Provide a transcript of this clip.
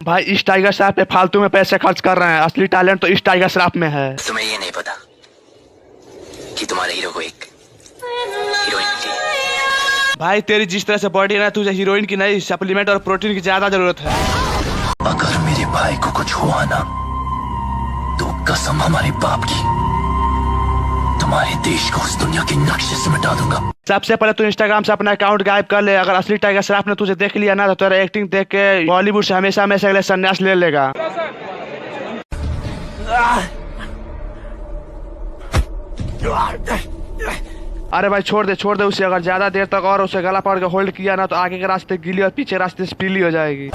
भाई इस टाइगर श्रॉफ पे फालतू में पैसे खर्च कर रहे हैं, असली टैलेंट तो इस टाइगर श्रॉफ में है। तुम्हें ये नहीं पता कि तुम्हारे हीरो को एक हीरोइन मिली है। भाई तेरी जिस तरह से बॉडी है ना, तुझे हीरोइन की नहीं सप्लीमेंट और प्रोटीन की ज्यादा जरूरत है। अगर मेरे भाई को कुछ हुआ ना तो कसम हमारे बाप की, तुम्हारे देश को उस दुनिया के नक्शे से मिटा दूंगा। सबसे पहले तू इंस्टाग्राम से अपना अकाउंट गायब कर ले। अगर असली टाइगर श्रॉफ ने तुझे देख लिया ना तो तेरा एक्टिंग देख के बॉलीवुड से हमेशा हमेशा के लिए संन्यास ले लेगा। अरे भाई छोड़ दे उसे। अगर ज्यादा देर तक और उसे गला पकड़ के होल्ड किया ना तो आगे के रास्ते गीली और पीछे रास्ते से पीली हो जाएगी।